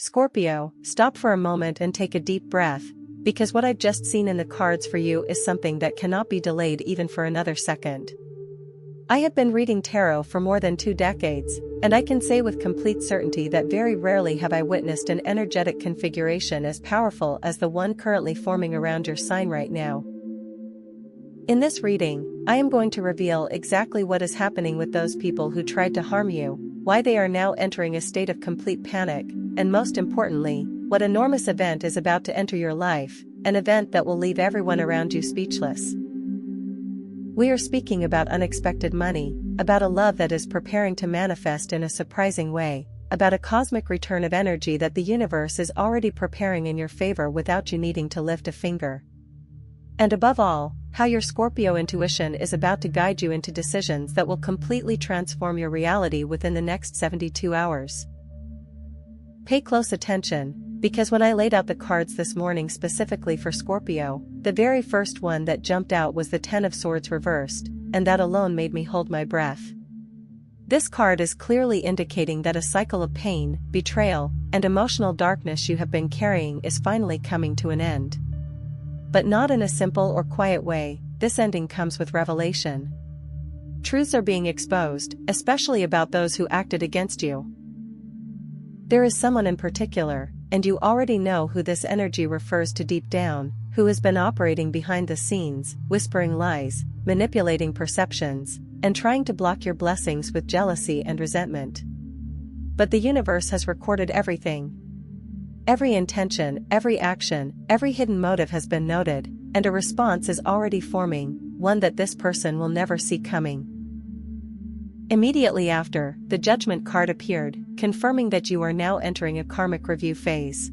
Scorpio, stop for a moment and take a deep breath, because what I've just seen in the cards for you is something that cannot be delayed even for another second. I have been reading tarot for more than 2 decades, and I can say with complete certainty that very rarely have I witnessed an energetic configuration as powerful as the one currently forming around your sign right now. In this reading, I am going to reveal exactly what is happening with those people who tried to harm you, why they are now entering a state of complete panic, and most importantly, what enormous event is about to enter your life, an event that will leave everyone around you speechless. We are speaking about unexpected money, about a love that is preparing to manifest in a surprising way, about a cosmic return of energy that the universe is already preparing in your favor without you needing to lift a finger. And above all, how your Scorpio intuition is about to guide you into decisions that will completely transform your reality within the next 72 hours. Pay close attention, because when I laid out the cards this morning specifically for Scorpio, the very first one that jumped out was the Ten of Swords reversed, and that alone made me hold my breath. This card is clearly indicating that a cycle of pain, betrayal, and emotional darkness you have been carrying is finally coming to an end. But not in a simple or quiet way. This ending comes with revelation. Truths are being exposed, especially about those who acted against you. There is someone in particular, and you already know who this energy refers to deep down, who has been operating behind the scenes, whispering lies, manipulating perceptions, and trying to block your blessings with jealousy and resentment. But the universe has recorded everything. Every intention, every action, every hidden motive has been noted, and a response is already forming, one that this person will never see coming. Immediately after, the Judgment card appeared, confirming that you are now entering a karmic review phase.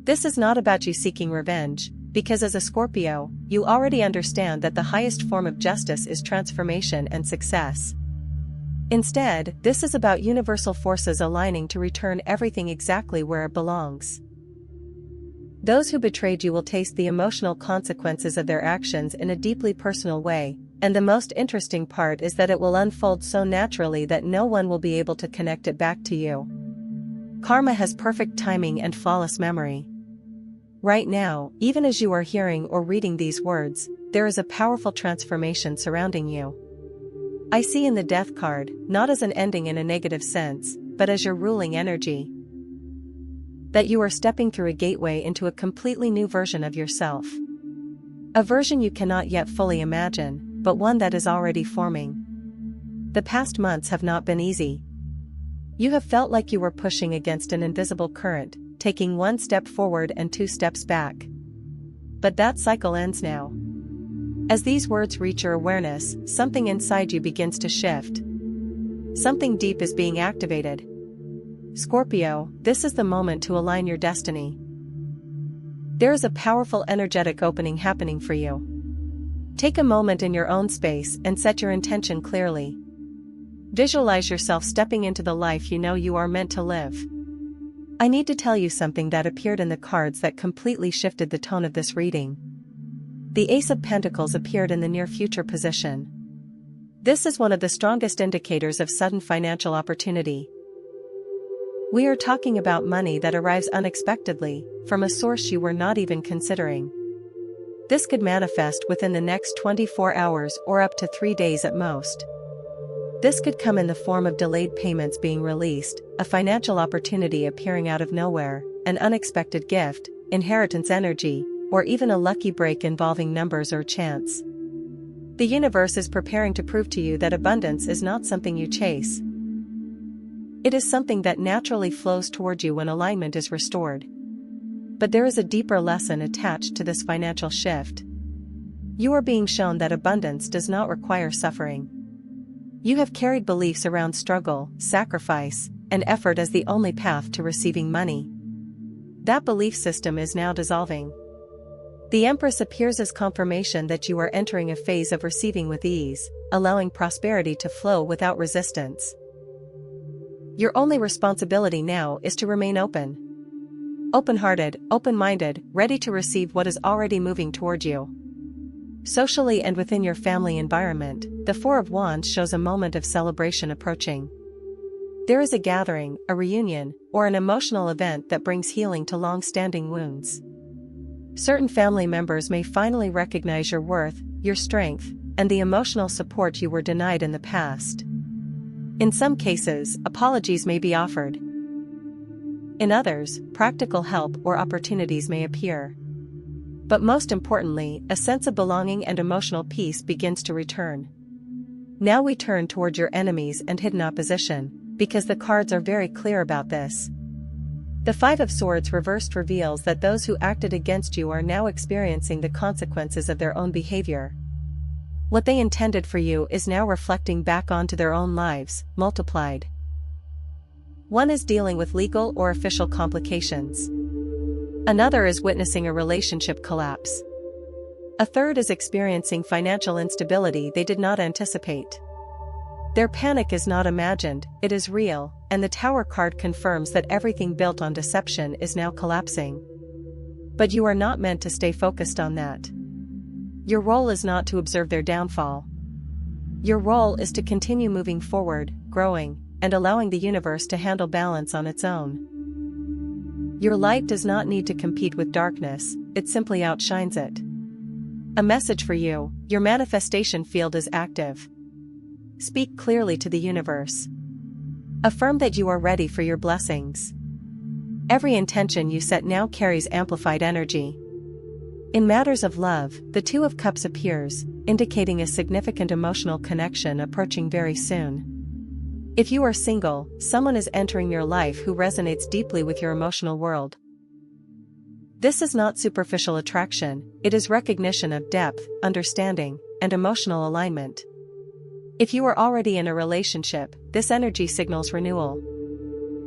This is not about you seeking revenge, because as a Scorpio, you already understand that the highest form of justice is transformation and success. Instead, this is about universal forces aligning to return everything exactly where it belongs. Those who betrayed you will taste the emotional consequences of their actions in a deeply personal way, and the most interesting part is that it will unfold so naturally that no one will be able to connect it back to you. Karma has perfect timing and flawless memory. Right now, even as you are hearing or reading these words, there is a powerful transformation surrounding you. I see in the Death card, not as an ending in a negative sense, but as your ruling energy. That you are stepping through a gateway into a completely new version of yourself. A version you cannot yet fully imagine, but one that is already forming. The past months have not been easy. You have felt like you were pushing against an invisible current, taking 1 step forward and 2 steps back. But that cycle ends now. As these words reach your awareness, something inside you begins to shift. Something deep is being activated. Scorpio, this is the moment to align your destiny. There is a powerful energetic opening happening for you. Take a moment in your own space and set your intention clearly. Visualize yourself stepping into the life you know you are meant to live. I need to tell you something that appeared in the cards that completely shifted the tone of this reading. The Ace of Pentacles appeared in the near future position. This is one of the strongest indicators of sudden financial opportunity. We are talking about money that arrives unexpectedly, from a source you were not even considering. This could manifest within the next 24 hours or up to 3 days at most. This could come in the form of delayed payments being released, a financial opportunity appearing out of nowhere, an unexpected gift, inheritance energy, or even a lucky break involving numbers or chance. The universe is preparing to prove to you that abundance is not something you chase. It is something that naturally flows toward you when alignment is restored. But there is a deeper lesson attached to this financial shift. You are being shown that abundance does not require suffering. You have carried beliefs around struggle, sacrifice, and effort as the only path to receiving money. That belief system is now dissolving. The Empress appears as confirmation that you are entering a phase of receiving with ease, allowing prosperity to flow without resistance. Your only responsibility now is to remain open. Open-hearted, open-minded, ready to receive what is already moving toward you. Socially and within your family environment, the Four of Wands shows a moment of celebration approaching. There is a gathering, a reunion, or an emotional event that brings healing to long-standing wounds. Certain family members may finally recognize your worth, your strength, and the emotional support you were denied in the past. In some cases, apologies may be offered. In others, practical help or opportunities may appear. But most importantly, a sense of belonging and emotional peace begins to return. Now we turn toward your enemies and hidden opposition, because the cards are very clear about this. The Five of Swords reversed reveals that those who acted against you are now experiencing the consequences of their own behavior. What they intended for you is now reflecting back onto their own lives, multiplied. One is dealing with legal or official complications. Another is witnessing a relationship collapse. A third is experiencing financial instability they did not anticipate. Their panic is not imagined, it is real, and the Tower card confirms that everything built on deception is now collapsing. But you are not meant to stay focused on that. Your role is not to observe their downfall. Your role is to continue moving forward, growing, and allowing the universe to handle balance on its own. Your light does not need to compete with darkness, it simply outshines it. A message for you: your manifestation field is active. Speak clearly to the universe. Affirm that you are ready for your blessings. Every intention you set now carries amplified energy. In matters of love, the Two of Cups appears, indicating a significant emotional connection approaching very soon. If you are single, someone is entering your life who resonates deeply with your emotional world. This is not superficial attraction, it is recognition of depth, understanding, and emotional alignment. If you are already in a relationship, this energy signals renewal.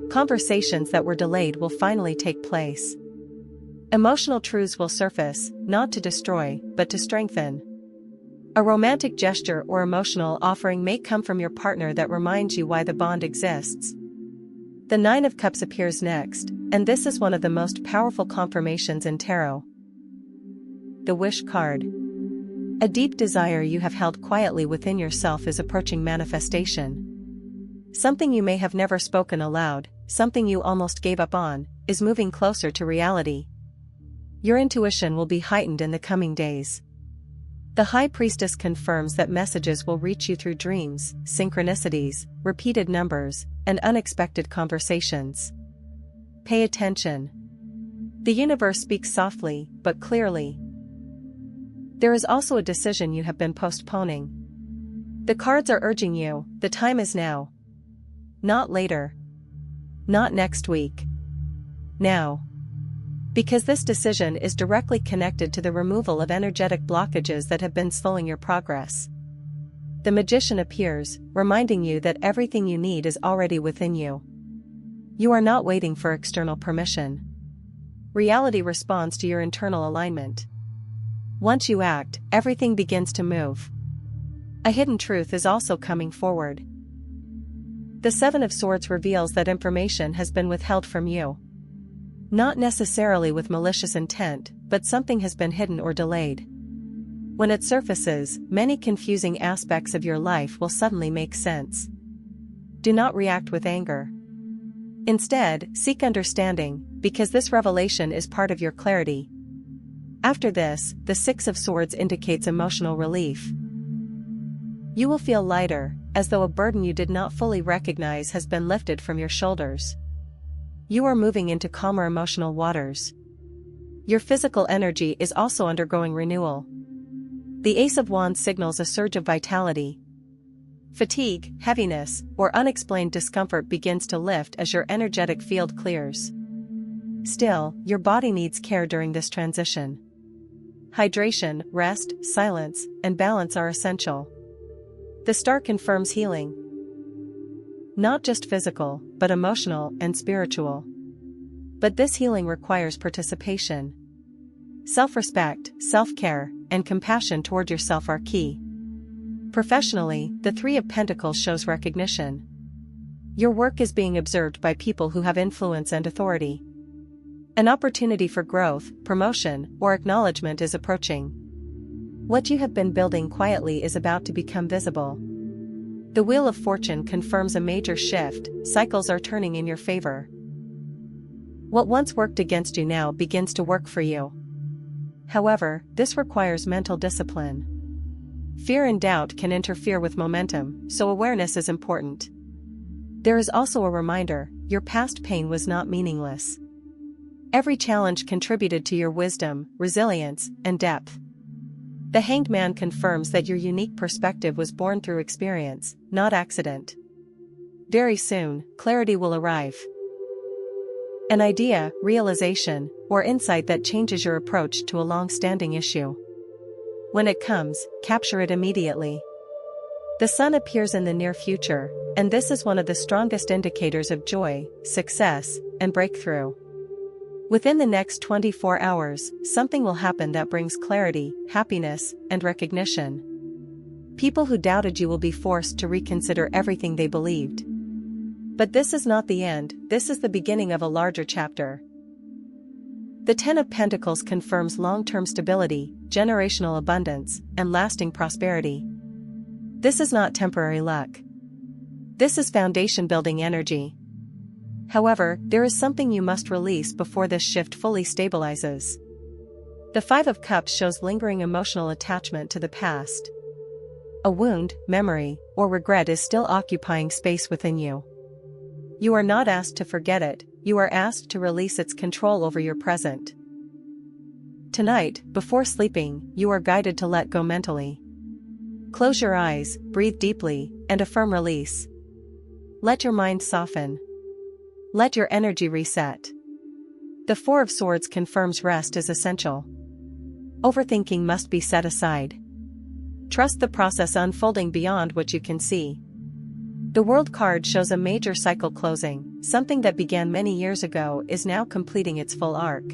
Conversations that were delayed will finally take place. Emotional truths will surface, not to destroy, but to strengthen. A romantic gesture or emotional offering may come from your partner that reminds you why the bond exists. The Nine of Cups appears next, and this is one of the most powerful confirmations in tarot. The Wish card. A deep desire you have held quietly within yourself is approaching manifestation. Something you may have never spoken aloud, something you almost gave up on, is moving closer to reality. Your intuition will be heightened in the coming days. The High Priestess confirms that messages will reach you through dreams, synchronicities, repeated numbers, and unexpected conversations. Pay attention. The universe speaks softly, but clearly. There is also a decision you have been postponing. The cards are urging you, the time is now. Not later. Not next week. Now. Because this decision is directly connected to the removal of energetic blockages that have been slowing your progress. The Magician appears, reminding you that everything you need is already within you. You are not waiting for external permission. Reality responds to your internal alignment. Once you act, everything begins to move. A hidden truth is also coming forward. The Seven of Swords reveals that information has been withheld from you. Not necessarily with malicious intent, but something has been hidden or delayed. When it surfaces, many confusing aspects of your life will suddenly make sense. Do not react with anger. Instead, seek understanding, because this revelation is part of your clarity. After this, the Six of Swords indicates emotional relief. You will feel lighter, as though a burden you did not fully recognize has been lifted from your shoulders. You are moving into calmer emotional waters. Your physical energy is also undergoing renewal. The Ace of Wands signals a surge of vitality. Fatigue, heaviness, or unexplained discomfort begins to lift as your energetic field clears. Still, your body needs care during this transition. Hydration, rest, silence, and balance are essential. The Star confirms healing. Not just physical, but emotional and spiritual. But this healing requires participation. Self-respect, self-care, and compassion toward yourself are key. Professionally, the Three of Pentacles shows recognition. Your work is being observed by people who have influence and authority. An opportunity for growth, promotion, or acknowledgement is approaching. What you have been building quietly is about to become visible. The Wheel of Fortune confirms a major shift, cycles are turning in your favor. What once worked against you now begins to work for you. However, this requires mental discipline. Fear and doubt can interfere with momentum, so awareness is important. There is also a reminder, your past pain was not meaningless. Every challenge contributed to your wisdom, resilience, and depth. The Hanged Man confirms that your unique perspective was born through experience, not accident. Very soon, clarity will arrive. An idea, realization, or insight that changes your approach to a long-standing issue. When it comes, capture it immediately. The sun appears in the near future, and this is one of the strongest indicators of joy, success, and breakthrough. Within the next 24 hours, something will happen that brings clarity, happiness, and recognition. People who doubted you will be forced to reconsider everything they believed. But this is not the end, this is the beginning of a larger chapter. The Ten of Pentacles confirms long-term stability, generational abundance, and lasting prosperity. This is not temporary luck. This is foundation-building energy. However, there is something you must release before this shift fully stabilizes. The Five of Cups shows lingering emotional attachment to the past. A wound, memory, or regret is still occupying space within you. You are not asked to forget it, you are asked to release its control over your present. Tonight, before sleeping, you are guided to let go mentally. Close your eyes, breathe deeply, and affirm release. Let your mind soften. Let your energy reset. The Four of Swords confirms rest is essential. Overthinking must be set aside. Trust the process unfolding beyond what you can see. The World card shows a major cycle closing, something that began many years ago is now completing its full arc.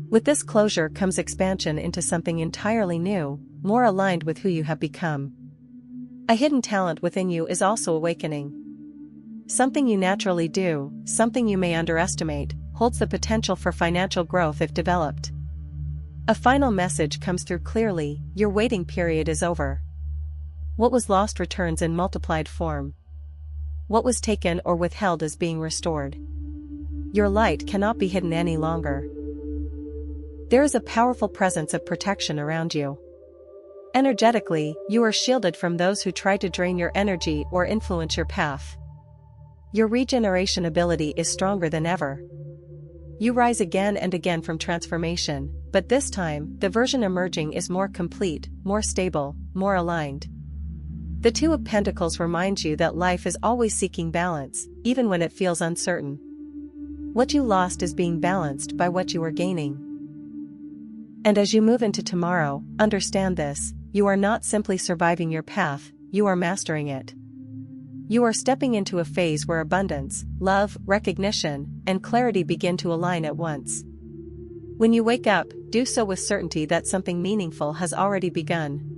With this closure comes expansion into something entirely new, more aligned with who you have become. A hidden talent within you is also awakening. Something you naturally do, something you may underestimate, holds the potential for financial growth if developed. A final message comes through clearly, your waiting period is over. What was lost returns in multiplied form. What was taken or withheld is being restored. Your light cannot be hidden any longer. There is a powerful presence of protection around you. Energetically, you are shielded from those who try to drain your energy or influence your path. Your regeneration ability is stronger than ever. You rise again and again from transformation, but this time, the version emerging is more complete, more stable, more aligned. The Two of Pentacles reminds you that life is always seeking balance, even when it feels uncertain. What you lost is being balanced by what you are gaining. And as you move into tomorrow, understand this, you are not simply surviving your path, you are mastering it. You are stepping into a phase where abundance, love, recognition, and clarity begin to align at once. When you wake up, do so with certainty that something meaningful has already begun.